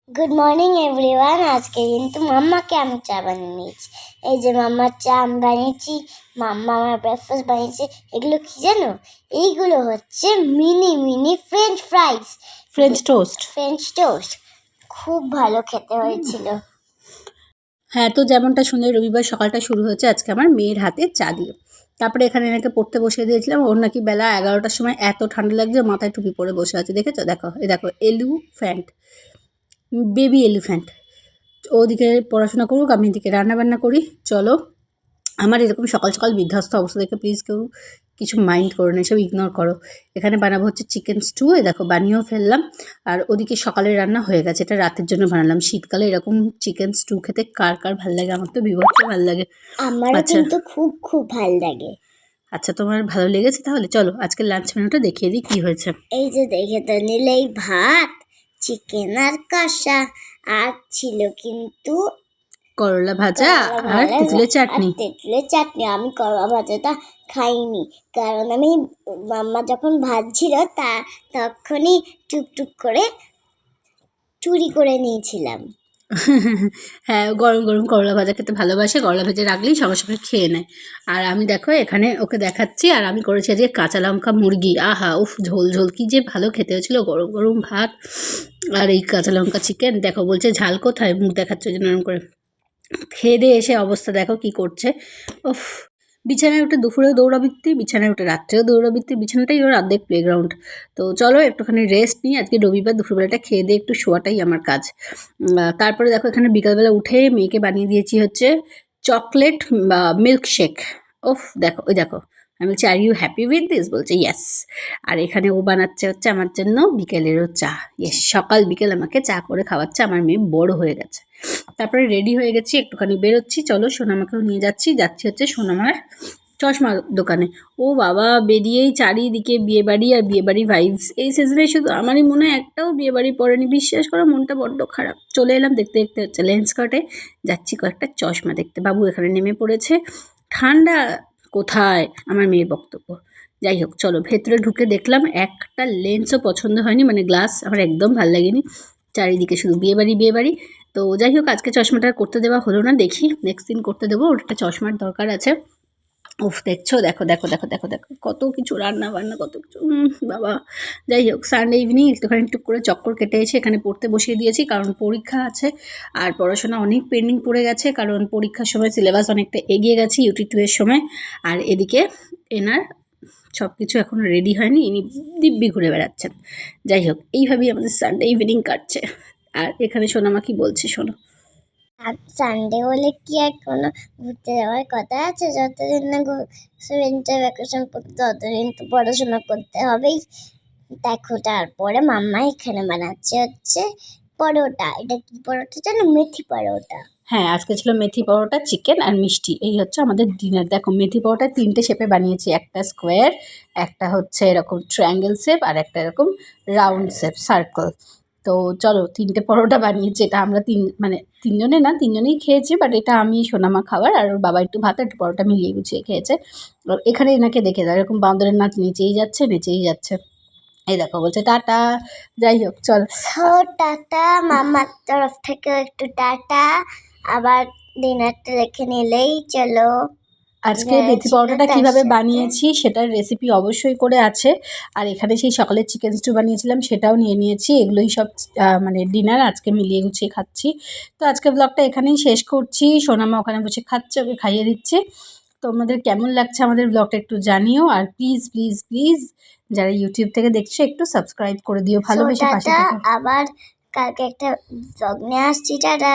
Good morning everyone. আজকে কিন্তু মাম্মাকে আমি চা বানিয়ে নিয়েছি। এই যে মাম্মার চা আমি বানিয়েছি, মাম্মা আমার ব্রেকফাস্ট বানিয়েছে। এগুলো কি জানো? এইগুলো হচ্ছে mini mini French fries, French toast. খুব ভালো খেতে হয়েছিল। হ্যাঁ, তো যেমনটা শুনে রবিবার সকালটা শুরু হয়েছে আজকে আমার মেয়ের হাতে চা দিয়ে। তারপরে এখানে এনাকে পড়তে বসিয়ে দিয়েছিলাম। ওর নাকি বেলা 11টার সময় এত ঠান্ডা লাগছে, মাথায় টুপি পরে বসে আছে, দেখেছো? দেখো, এই দেখো এলিফ্যান্ট, বেবি এলিফ্যান্ট। ওদিকে পড়াশোনা করুক, আমি এদিকে রান্নাবান্না করি। চলো, আমার এরকম সকাল সকাল বিধ্বস্ত অবস্থা দেখে প্লিজ কেউ কিছু মাইন্ড করো না, এসব ইগনোর করো। এখানে বানাবো হচ্ছে চিকেন স্টু। এ দেখো বানিয়েও ফেললাম। আর ওদিকে সকালের রান্না হয়ে গেছে, এটা রাতের জন্য বানালাম। শীতকালে এরকম চিকেন স্টু খেতে কার কার ভালো লাগে? আমার তো বিভৎস ভালো লাগে। আমারও কিন্তু খুব খুব ভালো লাগে। আচ্ছা, তোমার ভালো লেগেছে? তাহলে চলো আজকে লাঞ্চ মেনুটা দেখিয়ে দিই কি হয়েছে। এই যে দেখে তো নিলেই, ভাত, চিকেন আর কষা, আর ছিল কিন্তু করলা ভাজা আর তেঁতুলের চাটনি। আমি করলা ভাজাটা খাইনি, কারণ আমি মাম্মা যখন ভাজছিল তখনই টুকটুক করে চুরি করে নিয়েছিলাম। হ্যাঁ, গরম গরম করলা ভাজা খেতে ভালোবাসে। করলা ভাজা রাখলেই সঙ্গে সঙ্গে খেয়ে নেয়। আর আমি দেখো এখানে ওকে দেখাচ্ছি। আর আমি করেছি আজকে কাঁচা লঙ্কা মুরগি। আহা উফ, ঝোল ঝোল কি যে ভালো খেতে হয়েছিল। গরম গরম ভাত আর এই কাঁচা লঙ্কা চিকেন। দেখো বলছে ঝাল কোথায়, মুখ দেখাচ্ছে ওই জন্য এরকম করে। খেয়ে দিয়ে এসে অবস্থা দেখো কি করছে। উফ, বিছানায় উঠে দুপুরেও দৌড়াবৃত্তি, বিছানায় উঠে রাত্রেও দৌড়াবৃত্তি। বিছানাটাই ওর অর্ধেক প্লেগ্রাউন্ড। তো চলো একটুখানি রেস্ট নিই। আজকে রবিবার, দুপুরবেলাটা খেয়ে দিয়ে একটু শোয়াটাই আমার কাজ। তারপরে দেখো এখানে বিকালবেলা উঠে মেয়েকে বানিয়ে দিয়েছি হচ্ছে চকলেট বা মিল্কশেক। ওফ দেখো, ওই দেখো, আমি বলছি are you happy with this? বলছে ইয়েস। আর এখানে ও বানাচ্ছে হচ্ছে আমার জন্য বিকেলেরও চা। ইয়েস, সকাল বিকেল আমাকে চা করে খাওয়াচ্ছে। আমার মেয়ে বড় হয়ে গেছে। তারপরে রেডি হয়ে গেছি, একটুখানি বেরোচ্ছি। চলো সোনামাকেও নিয়ে যাচ্ছি হচ্ছে সোনামার চশমার দোকানে। ও বাবা, বেরিয়েই চারিদিকে বিয়েবাড়ি আর বিয়েবাড়ি ভাইবস। এই সিজনে শুধু আমারই মনে হয় একটাও বিয়েবাড়ি পড়েনি। বিশ্বাস করো, মনটা বড্ড খারাপ। চলে এলাম দেখতে দেখতে হচ্ছে লেন্স কার্টে, যাচ্ছি কয়েকটা চশমা দেখতে। বাবু এখানে নেমে পড়েছে। ঠান্ডা কোথায়, আমার মেয়ের বক্তব্য। যাই হোক, চলো ভেতরে ঢুকে দেখলাম একটা লেন্সও পছন্দ হয়নি, মানে গ্লাস আমার একদম ভালো লাগেনি। চারিদিকে শুধু বিয়েবাড়ি বিয়েবাড়ি। তো যাই হোক, আজকে চশমাটা করতে দেওয়া হলো না, দেখি নেক্সট দিন করতে দেবো। ওর একটা চশমার দরকার আছে। উফ, দেখছো? দেখো দেখো দেখো দেখো দেখো কত কিছু রান্না বান্না, কত কিছু বাবা। যাই হোক, সানডে ইভিনিং একটুখানি টুক করে চক্কর কেটে এসে এখানে পড়তে বসিয়ে দিয়েছি, কারণ পরীক্ষা আছে। আর পড়াশোনা অনেক পেন্ডিং পড়ে গেছে, কারণ পরীক্ষার সময় সিলেবাস অনেকটা এগিয়ে গেছে UT2 এর সময়। আর এদিকে এনার সব কিছু এখনও রেডি হয়নি, ইনি দিব্যি ঘুরে বেড়াচ্ছেন। যাই হোক, এইভাবেই আমাদের সানডে ইভিনিং কাটছে। আর এখানে সোনামা কি বলছে শোনো। আর সানডে হলে কি আর কোনো ঘুরতে যাওয়ার কথা আছে? যতদিন না উইন্টার ভ্যাকেশন পড়তে ততদিন তো পড়াশোনা করতে হবেই। দেখো, তারপরে মাম্মা এখানে বানাচ্ছে হচ্ছে পরোটা। এটা কি পরোটা জানো? মেথি পরোটা। হ্যাঁ, আজকে ছিল মেথি পরোটা, চিকেন আর মিষ্টি। এই হচ্ছে আমাদের ডিনার। দেখো মেথি পরোটা 3টে শেপে বানিয়েছি। একটা স্কোয়ার, একটা হচ্ছে এরকম ট্রায়াঙ্গেল শেপ, আর একটা এরকম রাউন্ড শেপ, সার্কেল। তো চলো 3টে পরোটা বানিয়েছি। এটা আমরা মানে তিনজনে না, তিনজনেই খেয়েছি, বাট এটা আমি সোনামা খাবার, আর ওর বাবা একটু ভাত একটু পরোটা মিলিয়ে গুছিয়ে খেয়েছে। আর এখানে এনাকে দেখে দাও, এরকম বাঁদরের নাচ নেচেই যাচ্ছে নেচেই যাচ্ছে। এই দেখো বলছে টাটা। যাই হোক চল, টাটা, মামার তরফ থেকেও একটু টাটা। আবার ডিনারটা রেখে নিলেই চলো। আজকে মেথি পরোটাটা কীভাবে বানিয়েছি সেটার রেসিপি অবশ্যই করে আছে। আর এখানে সেই সকালে চিকেন স্টু বানিয়েছিলাম, সেটাও নিয়ে নিয়েছি। এগুলোই সব মানে ডিনার আজকে মিলিয়ে গুছিয়ে খাচ্ছি। তো আজকে ব্লগটা এখানেই শেষ করছি। সোনামা ওখানে বসে খাচ্ছে, ওকে খাইয়ে দিচ্ছে। তোমাদের কেমন লাগছে আমাদের ব্লগটা একটু জানিও। আর প্লিজ প্লিজ প্লিজ যারা ইউটিউব থেকে দেখছো একটু সাবস্ক্রাইব করে দিও, ভালোবেসে পাশে থেকো। আবার কালকে একটা ব্লগ নিয়ে আসছি। টাটা।